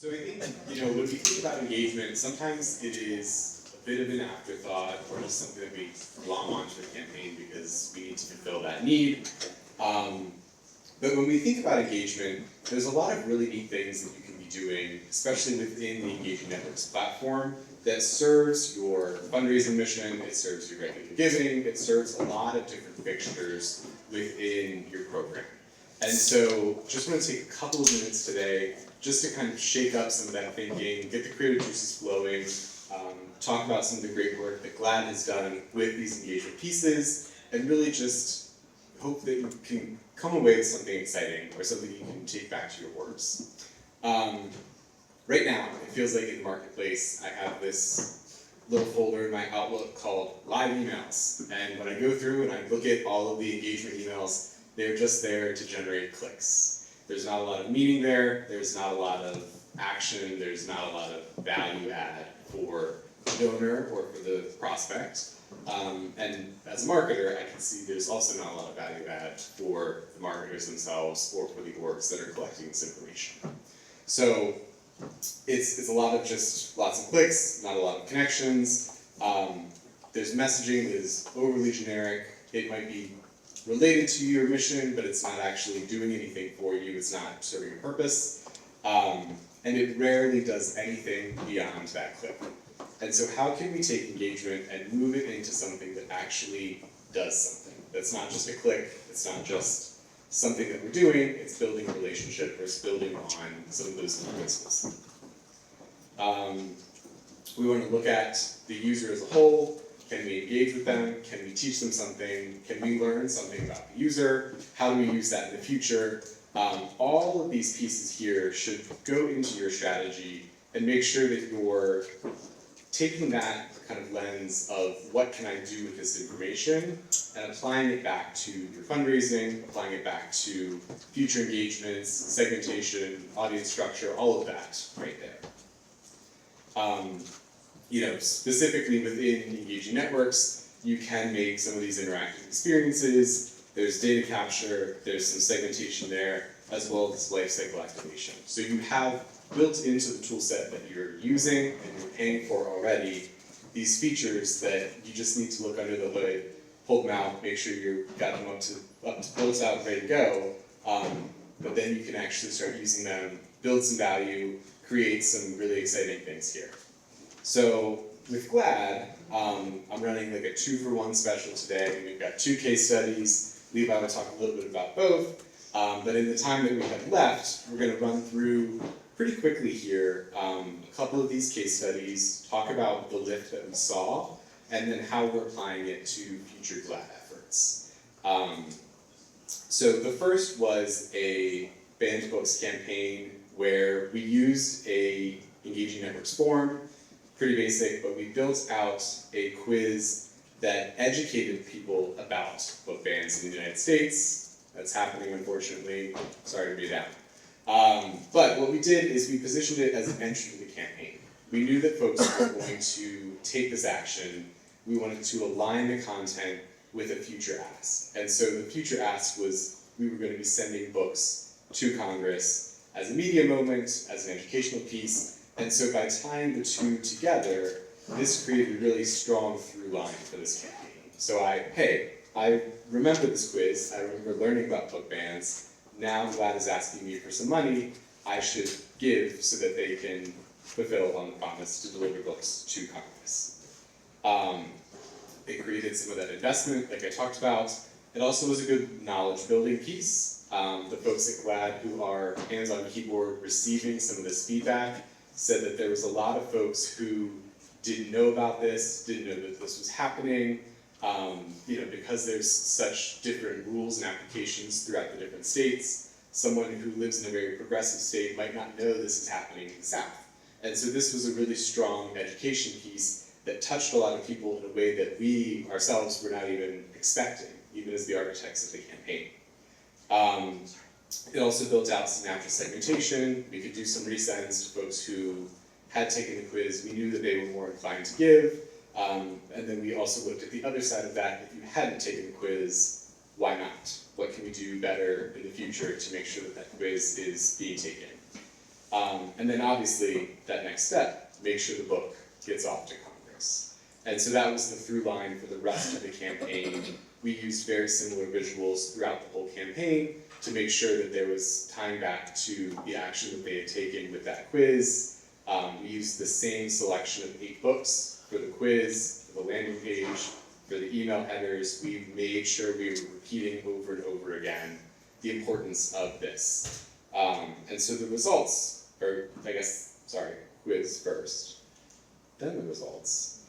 So I think, when we think about engagement, sometimes it is a bit of an afterthought or just something that we glom onto the campaign because we need to fulfill that need. But when we think about engagement, there's a lot of really neat things that you can be doing, especially within the Engaging Networks platform, that serves your fundraising mission, it serves your regular giving, it serves a lot of different fixtures within your program. And so just want to take a couple of minutes today just to kind of shake up some of that thinking, get the creative juices flowing, talk about some of the great work that GLAD has done with these engagement pieces, and really just hope that you can come away with something exciting or something you can take back to your works. Right now, it feels like in the marketplace, I have this little folder in my Outlook called Live Emails. And when I go through and I look at all of the engagement emails, they're just there to generate clicks. There's not a lot of meaning there, there's not a lot of action, there's not a lot of value add for the donor or for the prospect. And as a marketer, I can see there's also not a lot of value add for the marketers themselves or for the orgs that are collecting this information. So it's a lot of just lots of clicks, not a lot of connections. There's messaging that is overly generic. It might be related to your mission, but it's not actually doing anything for you. It's not serving a purpose. And it rarely does anything beyond that click. And so how can we take engagement and move it into something that actually does something? That's not just a click, it's not just something that we're doing, it's building a relationship, or it's building on some of those principles. We want to look at the user as a whole. Can we engage with them? Can we teach them something? Can we learn something about the user? How do we use that in the future? All of these pieces here should go into your strategy and make sure that you're taking that kind of lens of what can I do with this information and applying it back to your fundraising, applying it back to future engagements, segmentation, audience structure, all of that right there. Specifically within Engaging Networks, you can make some of these interactive experiences. There's data capture, there's some segmentation there, as well as lifecycle activation. So you have built into the tool set that you're using and you're paying for already these features that you just need to look under the hood, pull them out, make sure you've got them up to built out, ready to go, but then you can actually start using them, build some value, create some really exciting things here. So with GLAD, I'm running like a 2-for-1 special today. We've got 2 case studies. Levi will talk a little bit about both, but in the time that we have left, we're going to run through pretty quickly here a couple of these case studies, talk about the lift that we saw, and then how we're applying it to future GLAD efforts. So the first was a banned books campaign where we used a Engaging Networks form, pretty basic, but we built out a quiz that educated people about book bans in the United States. That's happening, unfortunately. Sorry to be down. But what we did is we positioned it as an entry to the campaign. We knew that folks were going to take this action. We wanted to align the content with a future ask. And so the future ask was we were going to be sending books to Congress as a media moment, as an educational piece. And so by tying the two together, this created a really strong through line for this campaign. So I remember this quiz, I remember learning about book bans. Now GLAD is asking me for some money, I should give so that they can fulfill on the promise to deliver books to Congress. It created some of that investment, like I talked about. It also was a good knowledge building piece. The folks at GLAD who are hands on keyboard receiving some of this feedback said that there was a lot of folks who didn't know about this, didn't know that this was happening. Because there's such different rules and applications throughout the different states, someone who lives in a very progressive state might not know this is happening in the South. And so this was a really strong education piece that touched a lot of people in a way that we ourselves were not even expecting, even as the architects of the campaign. It also built out some natural segmentation. We could do some resends to folks who had taken the quiz. We knew that they were more inclined to give. And then we also looked at the other side of that. If you hadn't taken the quiz, why not? What can we do better in the future to make sure that that quiz is being taken? And then obviously, that next step, make sure the book gets off to Congress. And so that was the through line for the rest of the campaign. We used very similar visuals throughout the whole campaign to make sure that there was tying back to the action that they had taken with that quiz. We used the same selection of 8 books for the quiz, for the landing page, for the email headers. We made sure we were repeating over and over again the importance of this. And so the results, or quiz first, then the results.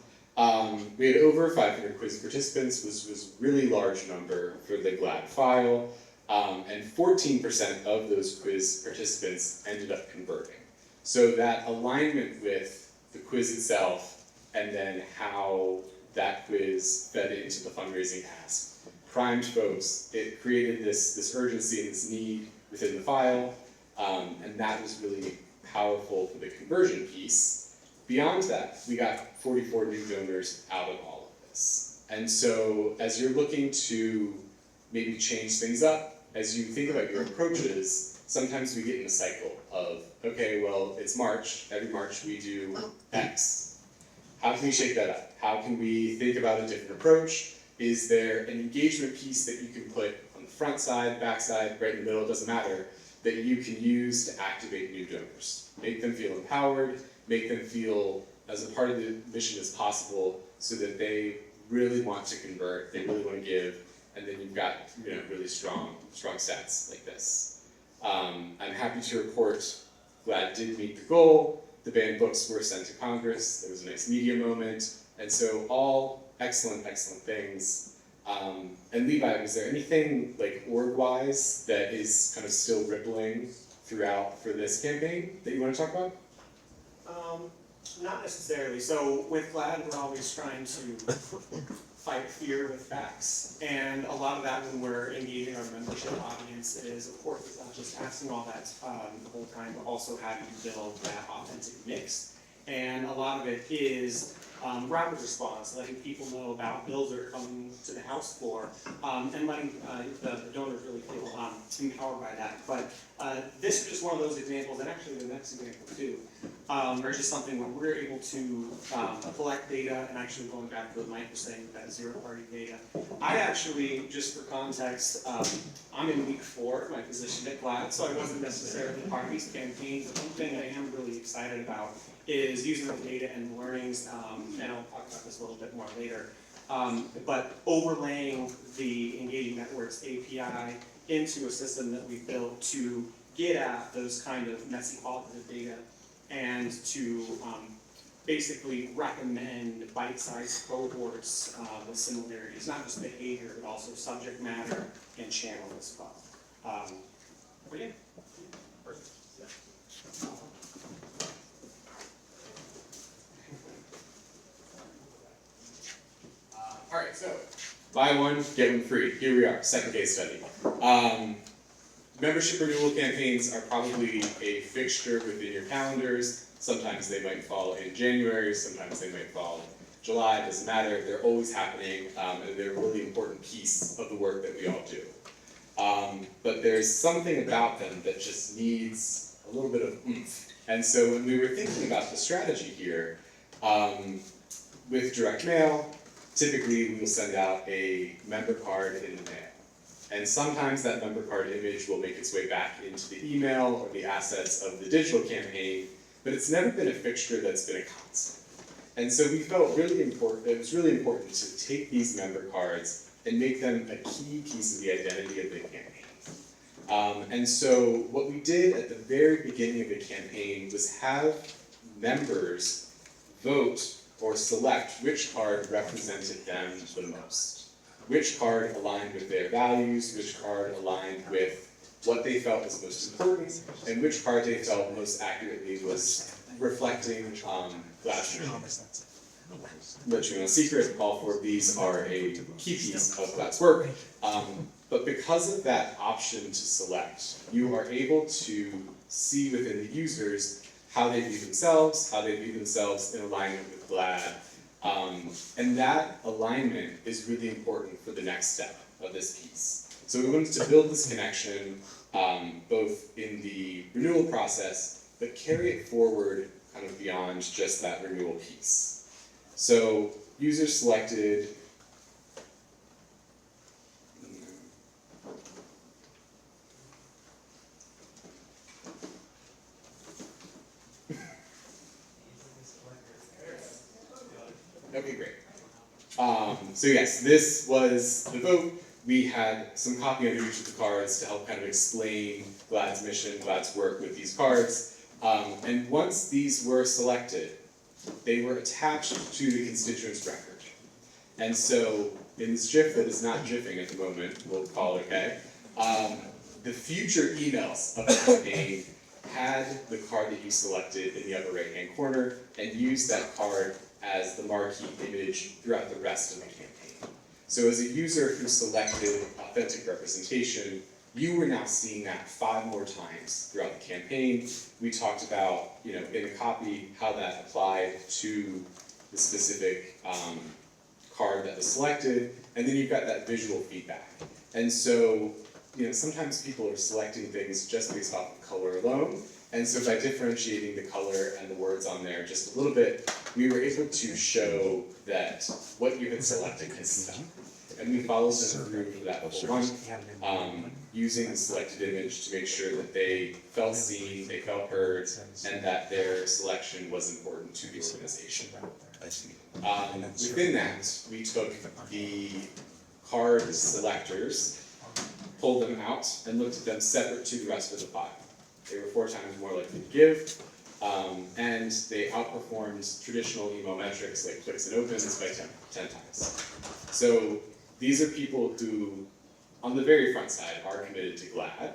We had over 500 quiz participants, which was a really large number for the GLAD file, and 14% of those quiz participants ended up converting. So that alignment with the quiz itself, and then how that quiz fed into the fundraising ask, primed folks. It created this urgency and this need within the file, and that was really powerful for the conversion piece. Beyond that, we got 44 new donors out of all of this. And so as you're looking to maybe change things up, as you think about your approaches, sometimes we get in a cycle of, okay, well, it's March, every March we do X. How can we shake that up? How can we think about a different approach? Is there an engagement piece that you can put on the front side, back side, right in the middle, it doesn't matter, that you can use to activate new donors? Make them feel empowered, make them feel as a part of the mission as possible so that they really want to convert, they really want to give, and then you've got really strong stats like this. I'm happy to report GLAD did meet the goal. The banned books were sent to Congress. There was a nice media moment. And so all excellent things. And Levi, was there anything like org-wise that is kind of still rippling throughout for this campaign that you want to talk about? Not necessarily. So with GLAD, we're always trying to fight fear with facts. And a lot of that when we're engaging our membership audience is, of course, it's not just asking all that the whole time, but also how do you build that authentic mix. And a lot of it is rapid response, letting people know about bills that are coming to the House floor, and letting the donors really feel empowered by that. But this is just one of those examples, and actually the next example too, are just something where we're able to collect data, and actually going back to what Mike was saying, that zero-party data. I actually, just for context, I'm in week 4 of my position at GLAD, so I wasn't necessarily part of these campaigns. But one thing I am really excited about is using the data and learnings, and I'll talk about this a little bit more later, but overlaying the Engaging Networks API into a system that we've built to get at those kind of messy qualitative data and to basically recommend bite-sized cohorts with similarities, not just behavior, but also subject matter and channel as well. But yeah. All right, so buy one, get one free. Here we are, second case study. Membership renewal campaigns are probably a fixture within your calendars. Sometimes they might fall in January, sometimes they might fall in July, it doesn't matter. They're always happening, and they're a really important piece of the work that we all do. But there's something about them that just needs a little bit of oomph. And so when we were thinking about the strategy here, with direct mail, typically we will send out a member card in the mail. And sometimes that member card image will make its way back into the email or the assets of the digital campaign, but it's never been a fixture that's been a constant. And so we felt really important, it was really important to take these member cards and make them a key piece of the identity of the campaign. And so what we did at the very beginning of the campaign was have members vote or select which card represented them the most. Which card aligned with their values, which card aligned with what they felt was most important, and which card they felt most accurately was reflecting GLAD's mission. Let you know a secret, all 4 of these are a key piece of GLAD's work. But because of that option to select, you are able to see within the users how they view themselves in alignment with GLAD. And that alignment is really important for the next step of this piece. So we wanted to build this connection both in the renewal process, but carry it forward kind of beyond just that renewal piece. So users selected okay, great. So yes, this was the vote. We had some copy under each of the cards to help kind of explain GLAD's mission, GLAD's work with these cards. And once these were selected, they were attached to the constituents record. And so in this GIF that is not GIFing at the moment, we'll call it okay, the future emails of the campaign had the card that you selected in the upper right-hand corner and used that card as the marquee image throughout the rest of the campaign. So as a user who selected authentic representation, you were now seeing that 5 more times throughout the campaign. We talked about, in the copy, how that applied to the specific card that was selected, and then you've got that visual feedback. And so, sometimes people are selecting things just based off of color alone, and so by differentiating the color and the words on there just a little bit, we were able to show that what you had selected is stuck. And we followed them through for that whole run, using the selected image to make sure that they felt seen, they felt heard, and that their selection was important to the organization. Within that, we took the card selectors, pulled them out, and looked at them separate to the rest of the file. They were 4 times more likely to give, and they outperformed traditional email metrics like clicks and opens by 10 times. So these are people who, on the very front side, are committed to GLAD,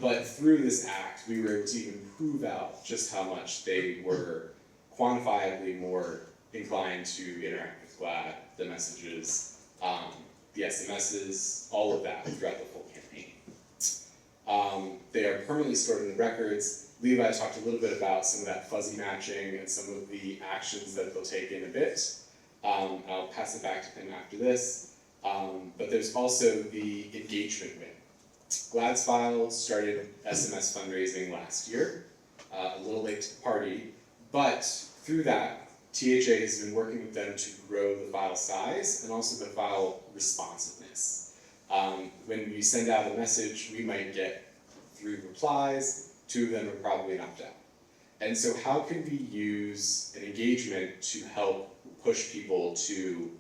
but through this act, we were able to even prove out just how much they were quantifiably more inclined to interact with GLAD, the messages, the SMSs, all of that throughout the full campaign. They are permanently stored in the records. Levi talked a little bit about some of that fuzzy matching and some of the actions that they'll take in a bit. I'll pass it back to him after this. But there's also the engagement win. GLAD's file started SMS fundraising last year, a little late to the party, but through that, THA has been working with them to grow the file size and also the file responsiveness. When we send out a message, we might get 3 replies, 2 of them are probably an opt-out. And so how can we use an engagement to help push people to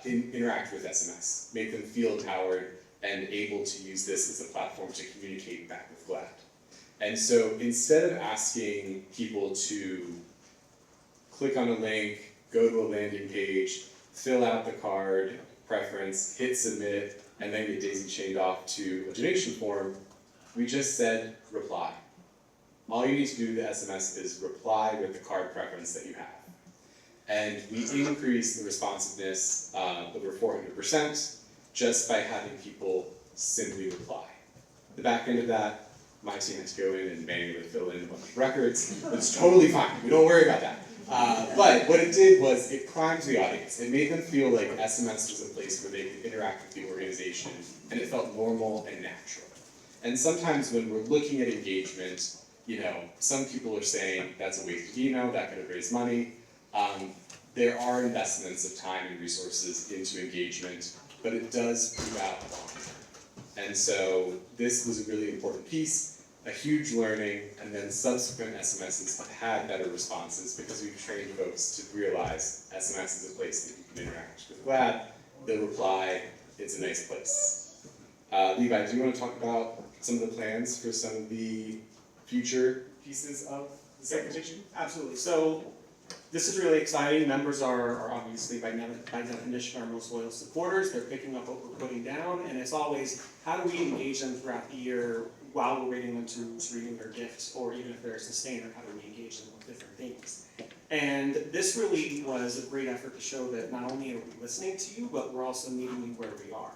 interact with SMS, make them feel empowered and able to use this as a platform to communicate back with GLAD? And so instead of asking people to click on a link, go to a landing page, fill out the card preference, hit submit, and then get daisy-chained off to a donation form, we just said reply. All you need to do to the SMS is reply with the card preference that you have. And we increased the responsiveness over 400% just by having people simply reply. The back end of that, my team had to go in and manually fill in a bunch of records. It's totally fine, we don't worry about that. But what it did was it primed the audience. It made them feel like SMS was a place where they could interact with the organization, and it felt normal and natural. And sometimes when we're looking at engagement, some people are saying that's a waste of email, that could have raised money. There are investments of time and resources into engagement, but it does prove out long term. And so this was a really important piece, a huge learning, and then subsequent SMSs have had better responses because we've trained folks to realize SMS is a place that you can interact with GLAD. They'll reply, it's a nice place. Levi, do you want to talk about some of the plans for some of the future pieces of the segmentation? Absolutely. So this is really exciting. Members are obviously by definition our most loyal supporters. They're picking up what we're putting down, and it's always how do we engage them throughout the year while we're waiting them to renew their gifts, or even if they're a sustainer, how do we engage them with different things? And this really was a great effort to show that not only are we listening to you, but we're also meeting you where we are.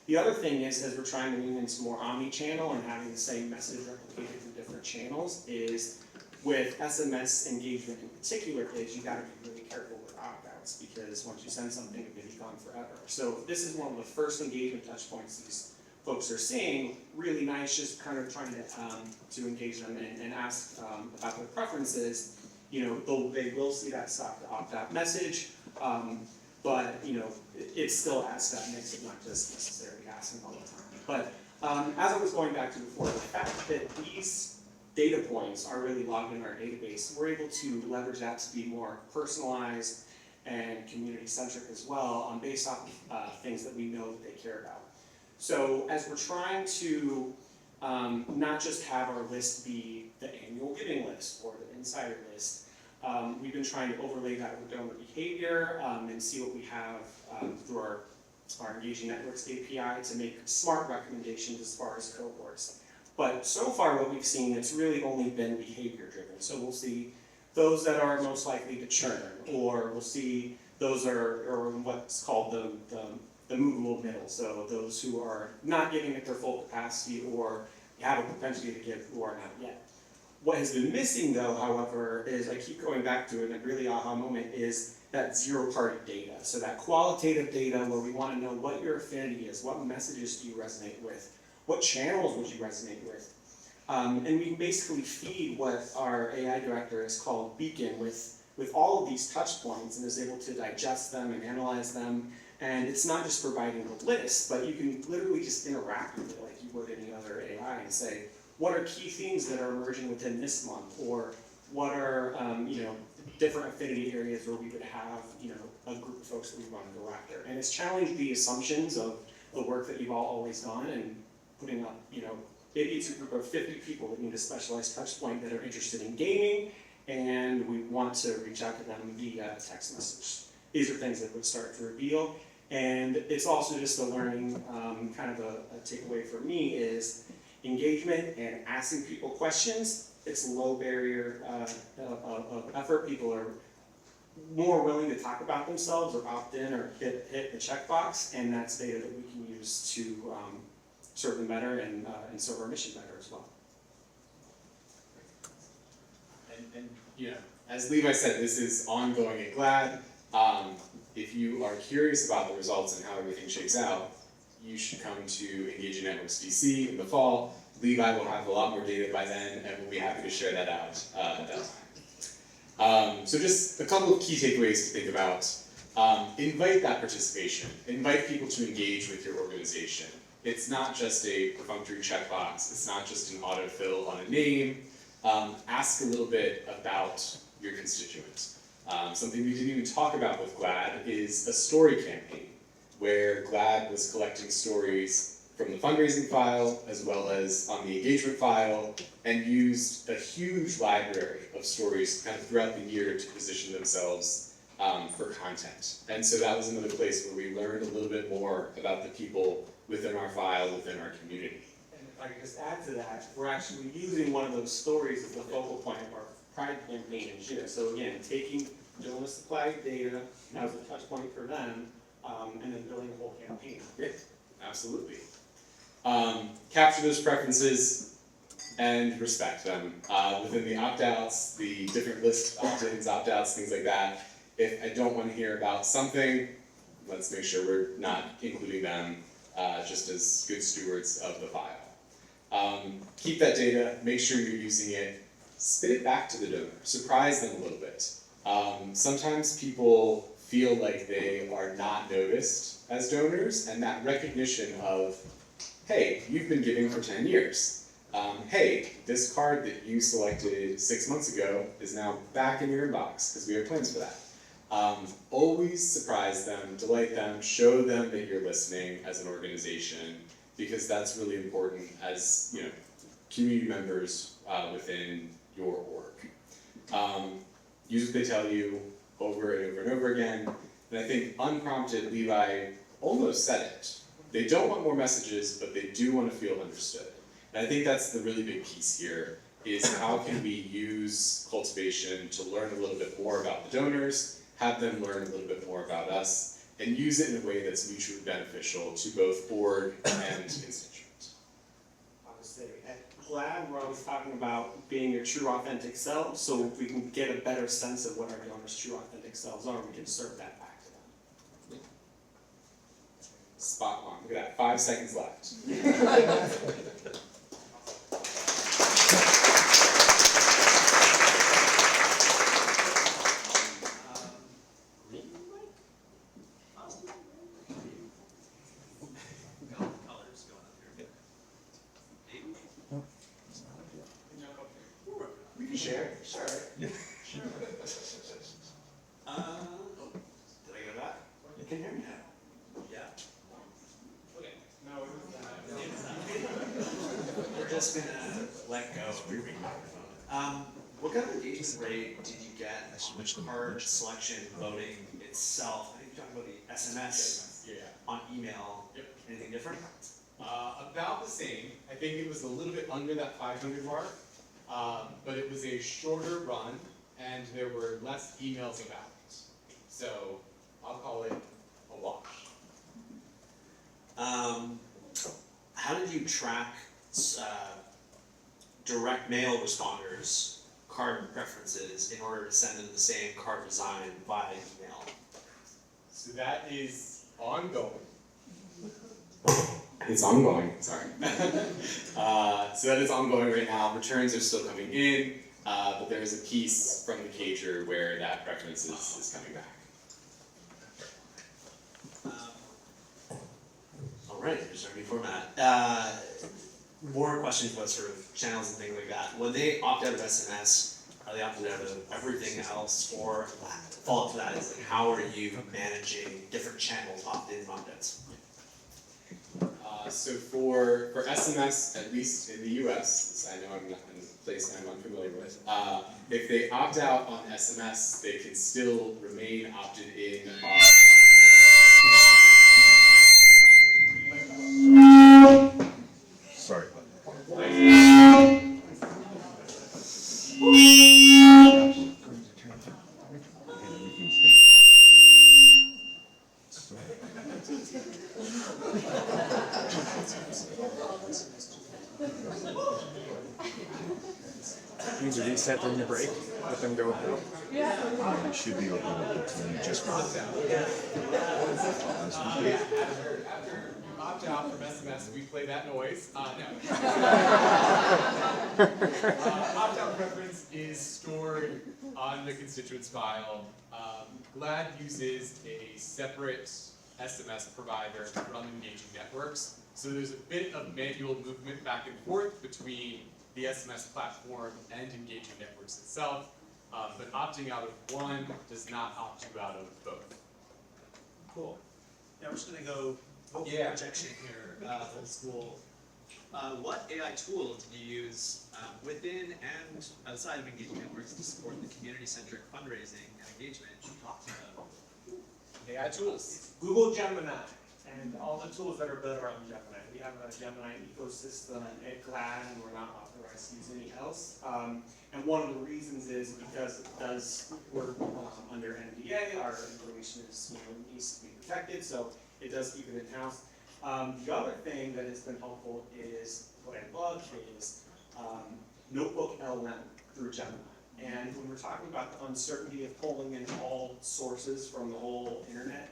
The other thing is, as we're trying to lean into more omni-channel and having the same message replicated through different channels, is with SMS engagement in particular, is you gotta be really careful with opt-outs, because once you send something, it may be gone forever. So this is one of the first engagement touch points these folks are seeing, really nice, just kind of trying to engage them and ask about their preferences. You know, they will see that stop to opt out message, but you know, it still adds that mix of not just necessarily asking all the time. But as I was going back to before, the fact that these data points are really logged in our database, we're able to leverage that to be more personalized and community-centric as well, based off of things that we know that they care about. So as we're trying to not just have our list be the annual giving list or the insider list, we've been trying to overlay that with donor behavior and see what we have through our Engaging Networks API to make smart recommendations as far as cohorts. But so far what we've seen, it's really only been behavior driven. So we'll see those that are most likely to churn, or we'll see those are what's called the movable middle. So those who are not giving at their full capacity or have a propensity to give who are not yet. What has been missing though, however, is, I keep going back to it, and a really aha moment is that zero-party data. So that qualitative data where we want to know what your affinity is, what messages do you resonate with, what channels would you resonate with. And we can basically feed what our AI director has called Beacon with all of these touch points and is able to digest them and analyze them. And it's not just providing a list, but you can literally just interact with it like you would any other AI and say, what are key themes that are emerging within this month? Or what are different affinity areas where we would have a group of folks that we want to go after? And it's challenged the assumptions of the work that you've all always done and putting up, maybe it's a group of 50 people that need a specialized touch point that are interested in gaming, and we want to reach out to them via text message. These are things that would start to reveal. And it's also just a learning, kind of a takeaway for me is engagement and asking people questions. It's a low barrier of effort. People are more willing to talk about themselves or opt in or hit the checkbox, and that's data that we can use to serve them better and serve our mission better as well. And as Levi said, this is ongoing at GLAD. If you are curious about the results and how everything shakes out, you should come to Engaging Networks DC in the fall. Levi will have a lot more data by then, and we'll be happy to share that out at that time. So just a couple of key takeaways to think about. Invite that participation. Invite people to engage with your organization. It's not just a perfunctory checkbox. It's not just an autofill on a name. Ask a little bit about your constituents. Something we didn't even talk about with GLAD is a story campaign, where GLAD was collecting stories from the fundraising file as well as on the engagement file, and used a huge library of stories kind of throughout the year to position themselves for content. And so that was another place where we learned a little bit more about the people within our file, within our community. And if I could just add to that, we're actually using one of those stories as the focal point of our Pride campaign in June. So again, taking donor supply data as a touch point for them, and then building a whole campaign. Yeah, absolutely. Capture those preferences and respect them. Within the opt-outs, the different list opt-ins, opt-outs, things like that. If I don't want to hear about something, let's make sure we're not including them just as good stewards of the file. Keep that data, make sure you're using it, spit it back to the donor, surprise them a little bit. Sometimes people feel like they are not noticed as donors, and that recognition of, hey, you've been giving for 10 years. Hey, this card that you selected 6 months ago is now back in your inbox because we have plans for that. Always surprise them, delight them, show them that you're listening as an organization, because that's really important as community members within your org. Use what they tell you over and over and over again. And I think unprompted, Levi almost said it. They don't want more messages, but they do want to feel understood. And I think that's the really big piece here, is how can we use Cultivation to learn a little bit more about the donors, have them learn a little bit more about us, and use it in a way that's mutually beneficial to both org and constituents. Obviously, at GLAD, we're always talking about being your true authentic self, so if we can get a better sense of what our donors' true authentic selves are, we can serve that back to them. Spot on. Look at that. 5 seconds left. We can share. Sure. Did I go back? You can hear me now. Yeah. Okay. No, it was We're just gonna let go of your microphone. What kind of engagement rate did you get on the card selection voting itself? I think you talked about the SMS Yeah. on email. Yep. Anything different? About the same. I think it was a little bit under that 500 mark, but it was a shorter run, and there were less emails about it. So I'll call it a wash. How did you track direct mail responders' card preferences in order to send them the same card design via email? So that is ongoing. It's ongoing, sorry. So that is ongoing right now. Returns are still coming in, but there is a piece from the cager where that preference is coming back. All right, there's our new format. More questions about sort of channels and things like that. When they opt out of SMS, are they opted out of everything else, or follow up to that is like, how are you managing different channels opt-in and opt-outs? So for SMS, at least in the US, I know I'm not in a place I'm unfamiliar with, if they opt out on SMS, they can still remain opted in on. Sorry. Means you reset during the break, let them go without. You should be able to just After you opt out from SMS, we play that noise. No. Opt-out preference is stored on the constituents file. GLAD uses a separate SMS provider from engaging networks. So there's a bit of manual movement back and forth between the SMS platform and engaging networks itself. But opting out of one does not opt you out of both. Cool. Now we're just gonna go Yeah. projection here, old school. What AI tool did you use within and outside of engagement networks to support the community-centric fundraising and engagement you talked about? AI tools. Google Gemini and all the tools that are built around Gemini. We have a Gemini ecosystem at GLAD, and we're not authorized to use any else. And one of the reasons is because it does work under NDA. Our information is, needs to be protected, so it does keep it in-house. The other thing that has been helpful is what I love is Notebook LM through Gemini. And when we're talking about the uncertainty of pulling in all sources from the whole internet,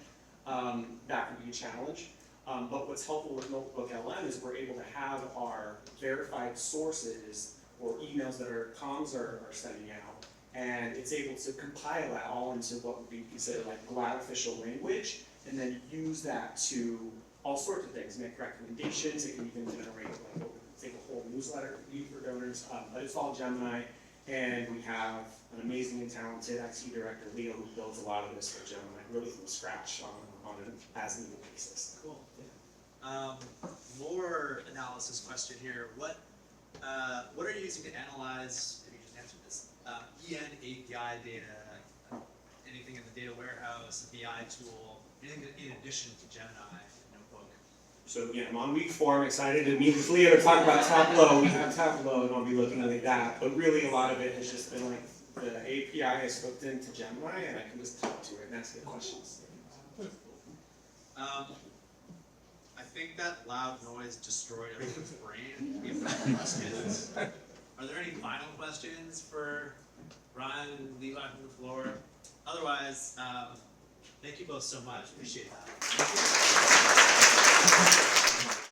that can be a challenge. But what's helpful with Notebook LM is we're able to have our verified sources or emails that our comms are sending out, and it's able to compile that all into what would be considered like GLAD official language, and then use that to all sorts of things, make recommendations. It can even generate like take a whole newsletter for donors. But it's all Gemini, and we have an amazing and talented IT director, Leo, who builds a lot of this for Gemini, really from scratch on an as-needed basis. Cool. More analysis question here. What are you using to analyze, maybe you just answered this, EN API data, anything in the data warehouse, BI tool, anything in addition to Gemini and Notebook? So again, I'm on week 4. I'm excited to meet with Leo to talk about Tableau. We have Tableau, and I'll be looking at that. But really, a lot of it has just been like the API is hooked into Gemini, and I can just talk to it and ask it questions. I think that loud noise destroyed everyone's brain. We have no questions. Are there any final questions for Ryan and Levi from the floor? Otherwise, Thank you both so much, appreciate that.